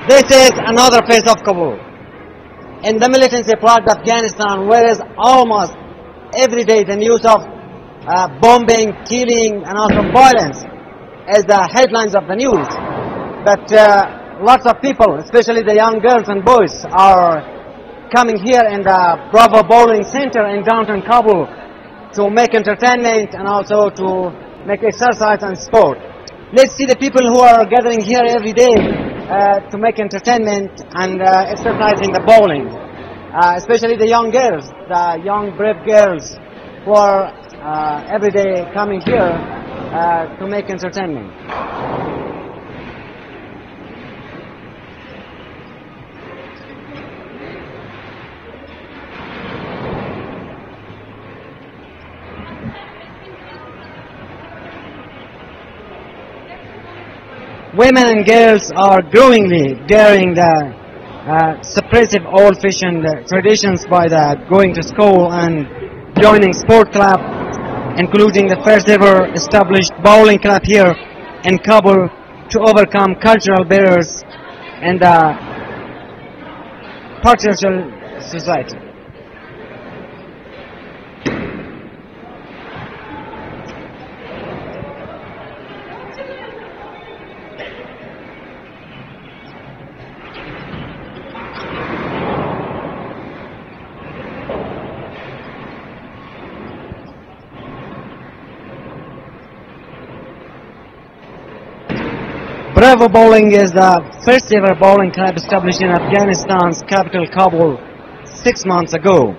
This is another face of Kabul. In the militancy-plagued Afghanistan, where is almost every day the news of bombing, killing, and also violence as the headlines of the news. But lots of people, especially the young girls and boys, are coming here in the Bravo Bowling Center in downtown Kabul to make entertainment and also to make exercise and sport. Let's see the people who are gathering here every day to make entertainment and exercising the bowling. Especially the young girls, the young brave girls who are every day coming here to make entertainment. Women and girls are growingly daring the suppressive old-fashioned traditions by the going to school and joining sport club, including the first ever established bowling club here in Kabul to overcome cultural barriers in the patriarchal society. Bravo Bowling is the first ever bowling club established in Afghanistan's capital Kabul 6 months ago.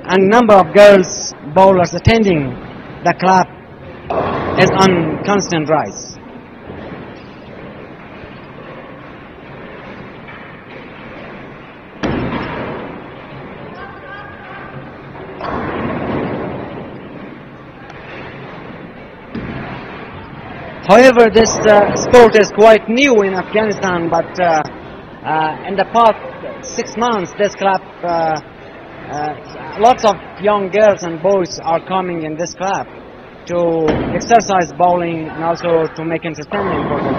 And number of girls bowlers attending the club is on constant rise. However, this sport is quite new in Afghanistan, but in the past 6 months, this club, lots of young girls and boys are coming in this club to exercise bowling and also to make entertainment for them.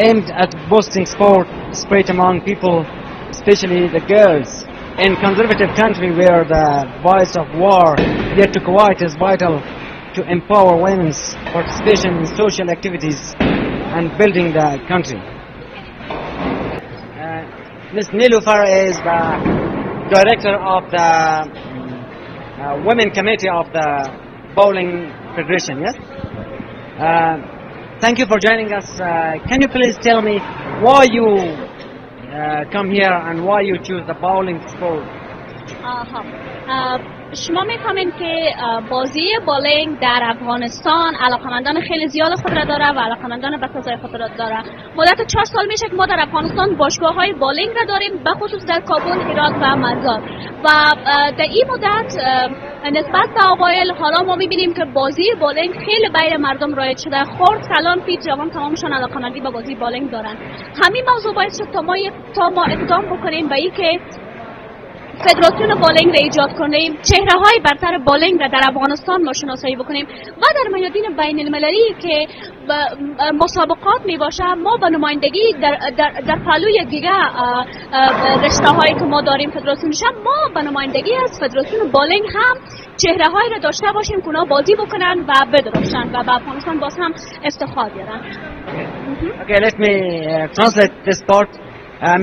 Aimed at boosting sport spirit among people, especially the girls. In conservative country where the voice of war yet to quiet is vital to empower women's participation in social activities and building the country. Ms. Nilufar is the director of the Women Committee of the Bowling Federation, yes? Thank you for joining us. Can you please tell me why you come here and why you choose the bowling sport? شما میفهمین که بازی بولینگ در افغانستان علاقمندان خیلی زیاد خود را داره و علاقمندان به فضای خود را داره. مدت 4 سال میشه که ما در افغانستان باشگاه های بولینگ را داریم، به خصوص در کابل، هرات و مزار. و در این مدت نسبت به اوایل حالا ما میبینیم که بازی بولینگ خیلی بین مردم رایج شده. خرد، کلان، پیر، جوان تمامشان علاقمندی به بازی بولینگ دارن. همین موضوع باعث شد تا ما اقدام بکنیم به اینکه فدراسیون بولینگ را ایجاد کنیم، چهره‌های برتر بولینگ را در افغانستان ما شناسایی بکنیم و در میادین بین المللی که مسابقات می باشه ما به نمایندگی در پهلوی دیگه رشته‌هایی که ما داریم فدراسیون شم، ما به نمایندگی از فدراسیون بولینگ هم چهره‌هایی را داشته باشیم که اونا بازی بکنن و بدرخشن و به افغانستان باز هم افتخار بیارن. Okay, let me translate this part.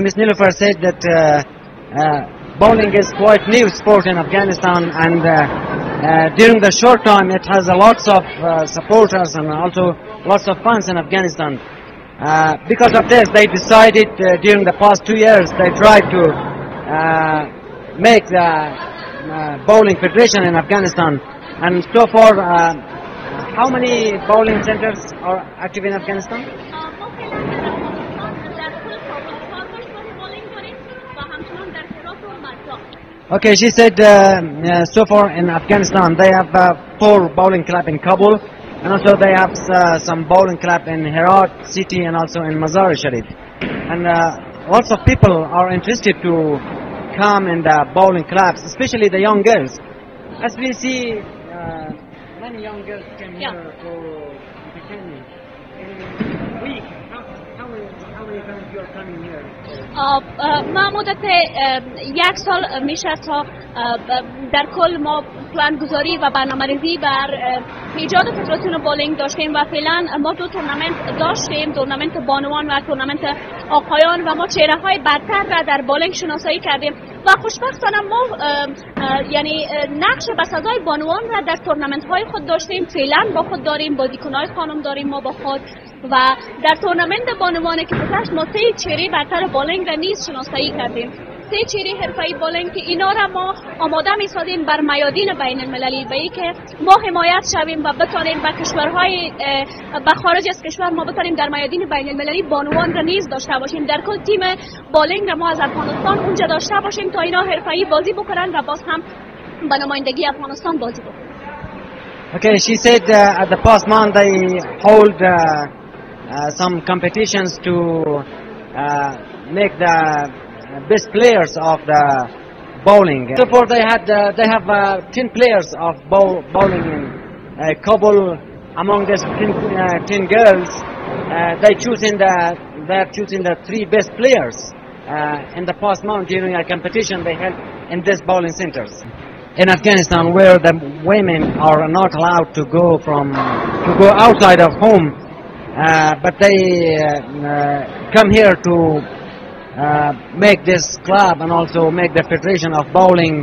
Ms. Nilufar said that bowling is quite new sport in Afghanistan, and during the short time it has lots of supporters and also lots of fans in Afghanistan. Because of this, they decided during the past 2 years they tried to make the bowling federation in Afghanistan. And so far, how many bowling centers are active in Afghanistan? Okay, she said so far in Afghanistan they have 4 bowling clubs in Kabul, and also they have some bowling club in Herat city and also in Mazar Sharif. And lots of people are interested to come in the bowling clubs, especially the young girls. As we see, many young girls came here for entertainment. In a week, how ما مدت 1 سال میشه تا در کل ما پلانگذاری و برنامه‌ریزی بر ایجاد فدراسیون بولینگ داشتیم و فعلا ما 2 تورنمنت داشتیم، تورنمنت بانوان و تورنمنت آقایان و ما چهره‌های برتر را در بولینگ شناسایی کردیم و خوشبختانه ما یعنی نقش بسزای بانوان را در تورنمنت‌های خود داشتیم، فعلا با خود داریم، بازیکن‌های خانم داریم ما با خود و در تورنمنت بانوان که گذشت ما 3 چهره برتر بولینگ را نیز شناسایی کردیم. 3 چهره حرفه‌ای بولینگ که اینا را ما آماده می‌سازیم بر میادین بین المللی به اینکه ما حمایت شویم و بتانیم به کشورهای به خارج از کشور ما بتانیم در میادین بین المللی بانوان را نیز داشته باشیم. در کل تیم بولینگ را ما از افغانستان اونجا داشته باشیم تا اینا حرفه‌ای بازی بکنن و باز هم به نمایندگی افغانستان بازی بکنن. Okay, she said at the past month they hold some competitions to make the best players of the bowling. So far they have 10 players of bowling in Kabul. Among these 10 girls, they're choosing the 3 best players in the past month during a competition they held in these bowling centers. In Afghanistan, where the women are not allowed to go outside of home, but they come here to make this club and also make the federation of bowling,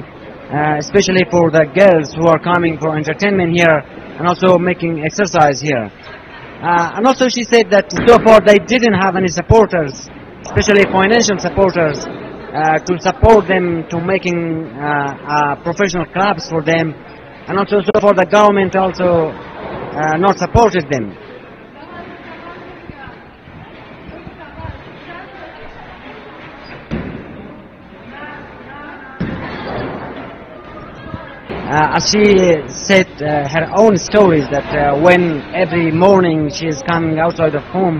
especially for the girls who are coming for entertainment here and also making exercise here. And also she said that so far they didn't have any supporters, especially financial supporters, to support them to making professional clubs for them, and also so far the government also not supported them. As she said her own stories that when every morning she is coming outside of home,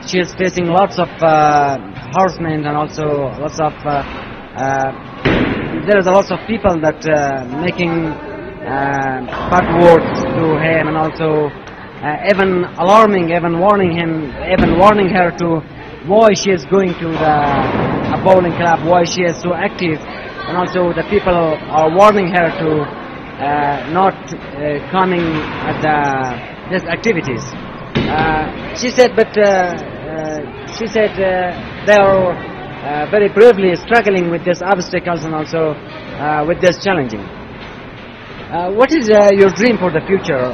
she is facing lots of harassment and also lots of there is a lot of people that making bad words to him and also even alarming, even warning her to why she is going to a bowling club, why she is so active, and also the people are warning her to not coming at these activities. She said, but they are very bravely struggling with these obstacles and also with this challenging. What is your dream for the future?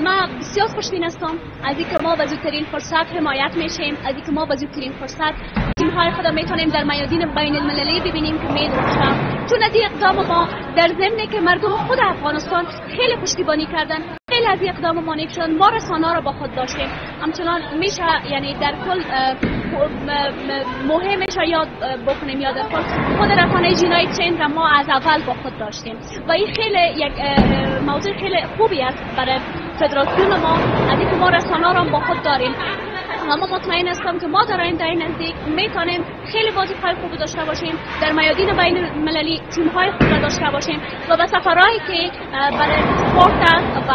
ما بسیار خوشبین هستم از اینکه ما به زودترین فرصت حمایت میشیم، از اینکه ما به زودترین فرصت تیم‌های خود میتونیم در میادین بین المللی ببینیم که میدرخشن. چون از این اقدام ما در ضمن که مردم خود افغانستان خیلی پشتیبانی کردن، خیلی از این اقدام مانع شدن، ما رسانه‌ها را با خود داشتیم. همچنان میشه یعنی در کل مهم میشه یاد بکنیم یا در کل خود رسانه جنایی چین را ما از اول با خود داشتیم و این خیلی یک موضوع خیلی خوبی است برای فدراسیون ما از اینکه ما رسانه‌ها را با خود داریم. اما مطمئن هستم که ما در آینده نزدیک میتونیم خیلی بازی‌های خوب داشته باشیم، در میادین بین المللی تیم‌های خوب داشته باشیم و به سفرهایی که برای سپورت و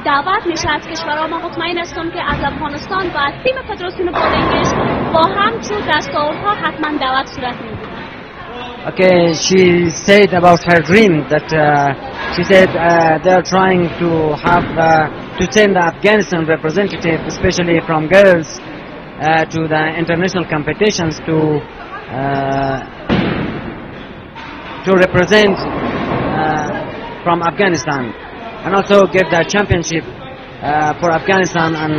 دعوت میشه از کشورها ما مطمئن هستم که از افغانستان و از تیم فدراسیون بولینگش با همچون دستاوردها حتما دعوت صورت میگیره. Okay, she said about her dream that she said they are trying to have to send the Afghanistan representative, especially from girls, to the international competitions to represent from Afghanistan, and also get the championship for Afghanistan. And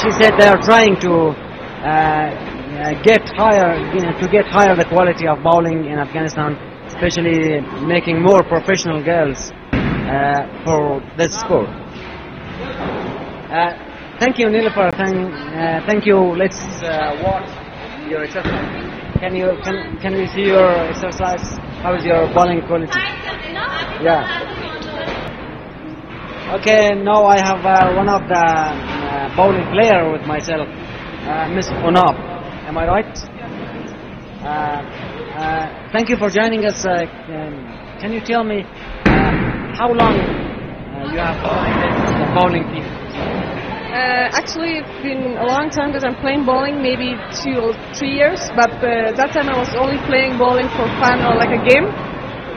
she said they are trying to get higher the quality of bowling in Afghanistan, especially making more professional girls for this sport. Thank you, Nilüfer. Thank you. Let's watch your exercise. Can we see your exercise? How is your bowling quality? Yeah. Okay. Now I have one of the bowling player with myself. Miss Omid, am I right? Thank you for joining us. Can you tell me how long you have bowling team? Actually, it's been a long time that I'm playing bowling, maybe 2 or 3 years, but that time I was only playing bowling for fun or like a game.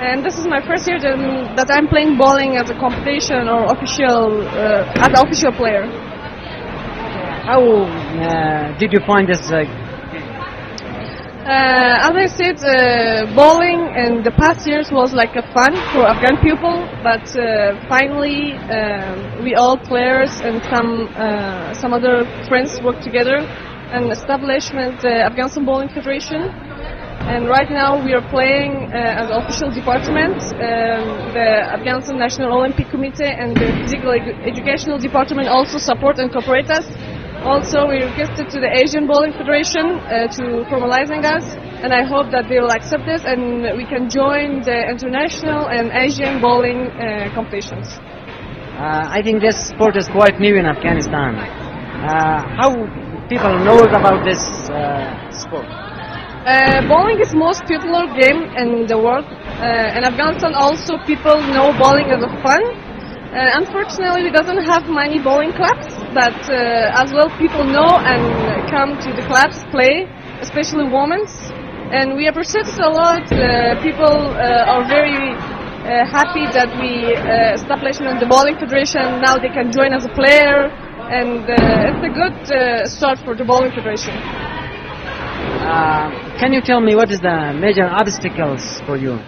And this is my first year that I'm playing bowling as a competition or official, as an official player. How did you find this? As I said, bowling in the past years was like a fun for Afghan people, but finally we all players and some other friends work together and establishment the Afghanistan Bowling Federation. And right now we are playing as an official department, the Afghanistan National Olympic Committee and the Physical Educational Department also support and cooperate us. Also, we requested to the Asian Bowling Federation to formalizing us, and I hope that they will accept this and we can join the international and Asian bowling competitions. I think this sport is quite new in Afghanistan. How people know about this sport? Bowling is most popular game in the world. In Afghanistan also people know bowling as a fun. Unfortunately, we doesn't have many bowling clubs, but as well people know and come to the clubs play, especially women. And we appreciate it a lot. People are very happy that we established the bowling federation. Now they can join as a player, and it's a good start for the bowling federation. Can you tell me what is the major obstacles for you?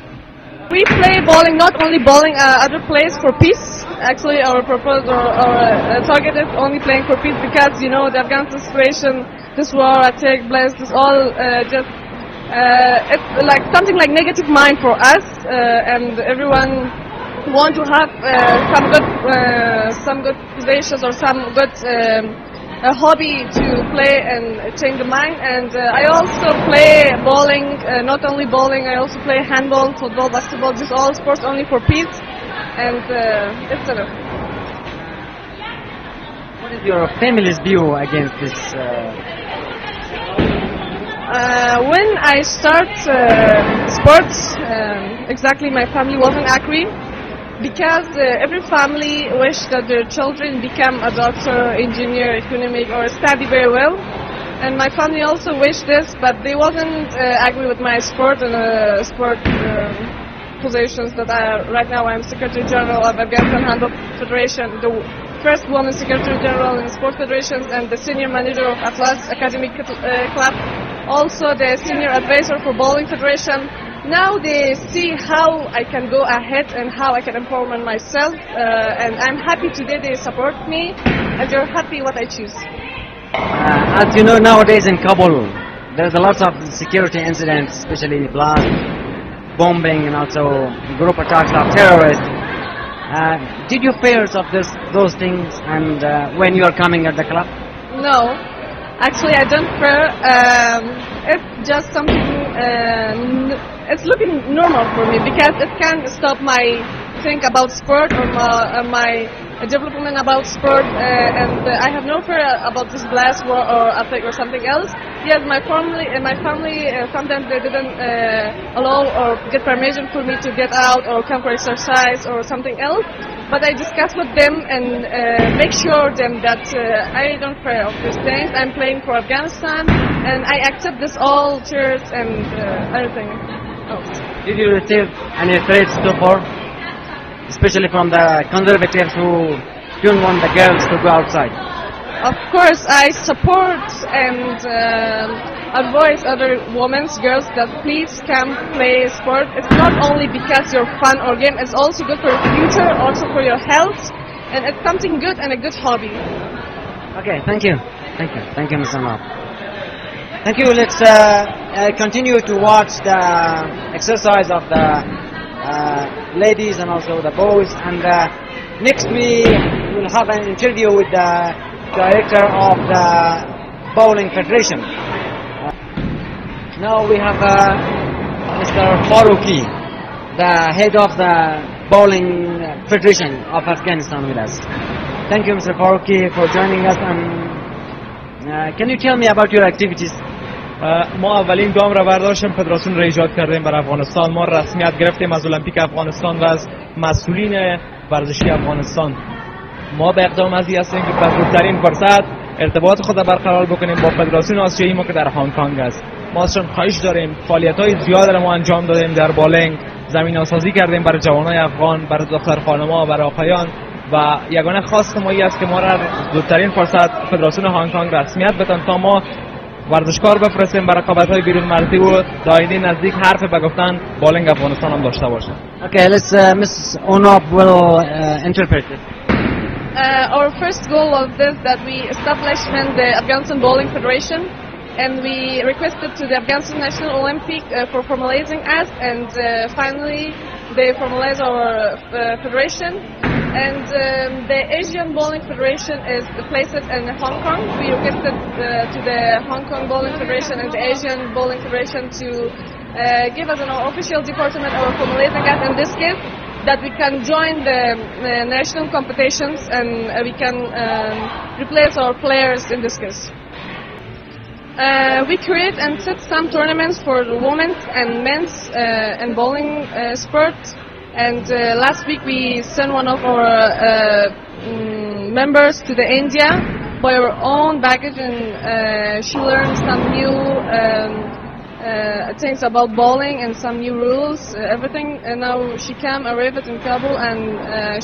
We play bowling, not only bowling, other plays for peace. Actually, our purpose or our target is only playing for peace because, you know, the Afghanistan situation, this war, attack, blast, this all just, it's like something like negative mind for us, and everyone want to have some good positions or some good a hobby to play and change the mind. And I also play bowling, not only bowling, I also play handball, football, basketball, just all sports only for peace, and etc. What is your family's view against this? When I start sports, exactly my family wasn't agree. Because every family wish that their children become a doctor, engineer, economic, or study very well. And my family also wished this, but they wasn't agree with my sport and sport positions that right now I'm Secretary General of Afghanistan Handball Federation, the first woman Secretary General in Sport Federations, and the Senior Manager of Atlas Academic Club, also the Senior Advisor for Bowling Federation. Now they see how I can go ahead and how I can empower myself, and I'm happy today they support me, and they're happy what I choose. As you know, nowadays in Kabul, there's a lot of security incidents, especially blast, bombing, and also group attacks of terrorists. Did you fear of those things, and when you are coming at the club? No, actually I don't fear. It's just something. It's looking normal for me because it can stop my think about sport or my development about sport, and I have no fear about this blast war or attack or something else. Yes, my family sometimes they didn't allow or get permission for me to get out or come for exercise or something else, but I discuss with them and make sure them that I don't fear of these things. I'm playing for Afghanistan and I accept this all threats and everything. Oh. Did you receive any threats so far, especially from the conservatives who don't want the girls to go outside? Of course, I support and advise other women, girls, that please come play sport. It's not only because you're fun or game, it's also good for your future, also for your health, and it's something good and a good hobby. Okay, thank you. Thank you, Mr. Omid. Thank you. Let's continue to watch the exercise of the ladies and also the boys. And next we will have an interview with the director of the Bowling Federation. Now we have Mr. Faruqi, the head of the Bowling Federation of Afghanistan with us. Thank you, Mr. Faruqi, for joining us. And can you tell me about your activities? ما اولین گام را برداشتیم، فدراسیون را ایجاد کردیم برای افغانستان. ما رسمیت گرفتیم از المپیک افغانستان و از مسئولین ورزشی افغانستان. ما به اقدام ازی هستیم که در بهترین فرصت ارتباط خود برقرار بکنیم با فدراسیون آسیایی ما که در هنگ کنگ است. ما ازشان خواهش داریم، فعالیت‌های زیاد را ما انجام دادیم در بالینگ، زمینه‌سازی کردیم برای جوانای افغان، برای دختر خانم‌ها، برای آقایان و یگانه خواست ما است که ما را زودترین فرصت فدراسیون هنگ کنگ رسمیت بدن تا ما ورزشکار بفرستیم برای رقابت‌های بیرون مرزی و در آینده نزدیک حرف به گفتن بالینگ افغانستان هم داشته باشیم. Okay, let's Mrs. Onop will interpret it. Our first goal was this, that we established the Afghanistan Bowling Federation, and we requested to the Afghanistan National Olympic for formalizing us, and finally they formalized our federation. And the Asian Bowling Federation is placed in Hong Kong. We requested to the Hong Kong Bowling Federation and the Asian Bowling Federation to give us an official department or formalizing us in this case, that we can join the national competitions and we can replace our players in this case. We create and set some tournaments for the women's and men's and bowling sport. And last week we sent one of our members to the India by our own baggage, and she learned some new things about bowling and some new rules, everything. And now she arrived in Kabul, and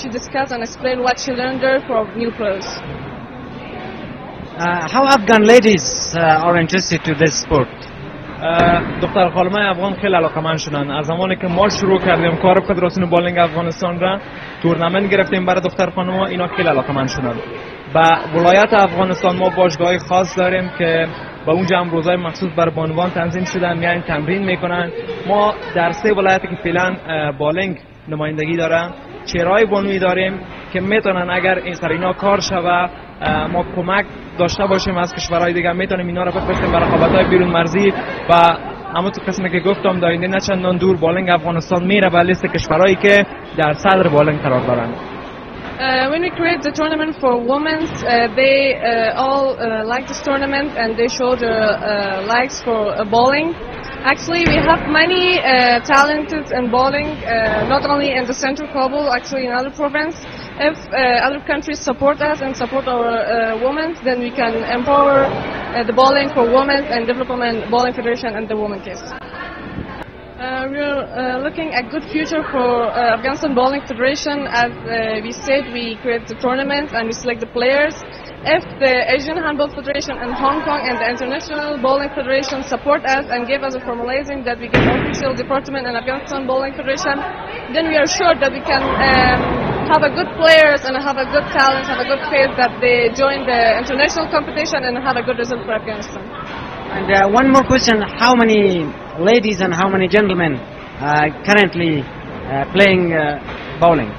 she discussed and explained what she learned there for new players. How Afghan ladies are interested to this sport? دختر خانم‌های افغان خیلی علاقه‌مند شدن. از زمانی که ما شروع کردیم کار فدراسیون بالینگ افغانستان را تورنمنت گرفتیم برای دختر خانم‌ها، اینا خیلی علاقه‌مند شدن. با ولایت افغانستان ما باشگاه‌های خاص داریم که با اونجا هم روزهای مخصوص برای بانوان تنظیم شدن، میان تمرین میکنن. ما در 3 ولایتی که فعلا بالینگ نمایندگی دارن چهرهای بانویی داریم که میتونن اگر این سر اینا کار شوه ما کمک داشته باشیم از کشورهای دیگه، میتونیم اینا رو بفرستیم برای رقابت‌های بیرون مرزی و همونطور قسمی که گفتم در آینده نه چندان دور بالینگ افغانستان میره به لیست کشورهایی که در صدر بالینگ قرار دارند. When we create the tournament for women, they all like this tournament and they show their likes for bowling. Actually, we have many talented in bowling, not only in the central Kabul, actually in other province. If other countries support us and support our women, then we can empower the bowling for women and development bowling federation and the women case. We're looking at good future for Afghanistan Bowling Federation. As we said, we create the tournament and we select the players. If the Asian Handball Federation and Hong Kong and the International Bowling Federation support us and give us a formalizing that we get official department in Afghanistan Bowling Federation, then we are sure that we can have a good players and have a good talent, have a good faith that they join the international competition and have a good result for Afghanistan. And one more question, how many ladies and how many gentlemen currently playing bowling?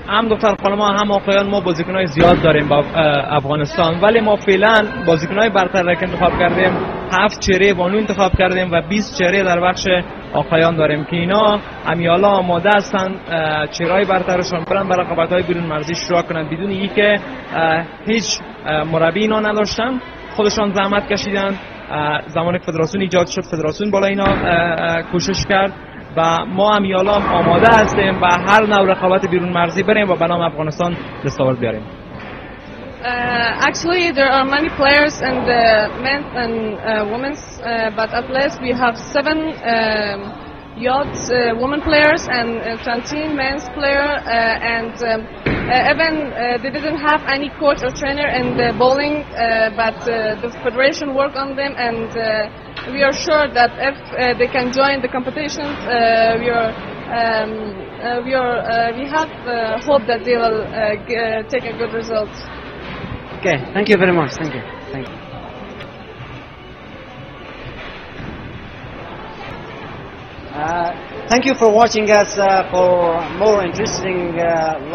هم دختر خانم‌ها هم آقایان ما بازیکن‌های زیاد داریم با افغانستان، ولی ما فعلا بازیکن‌های برتر را که انتخاب کردیم 7 چهره بانو انتخاب کردیم و 20 چهره در بخش آقایان داریم که اینا همیالا آماده هستند چهره‌های برترشون برن برای رقابت‌های بیرون مرزی شروع کنند بدون اینکه هیچ مربی اینا نداشتن، خودشان زحمت کشیدن. زمانی که فدراسیون ایجاد شد فدراسیون بالا اینا کوشش کرد و ما همیالا هم آماده هستیم و هر نوع رقابت بیرون مرزی بریم و به نام افغانستان دستاورد بیاریم. Actually, there are many players in the men and women's, but at least we have 7 youth women players and 20 men's player, and even they didn't have any coach or trainer in the bowling, but the federation worked on them, and we are sure that if they can join the competitions, we have hope that they will take a good result. Okay, thank you very much. Thank you. Thank you. Thank you for watching us. For more interesting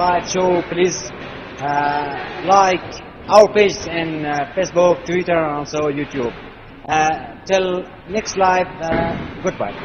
live show, please like our page in Facebook, Twitter, and also YouTube. Till next live, goodbye.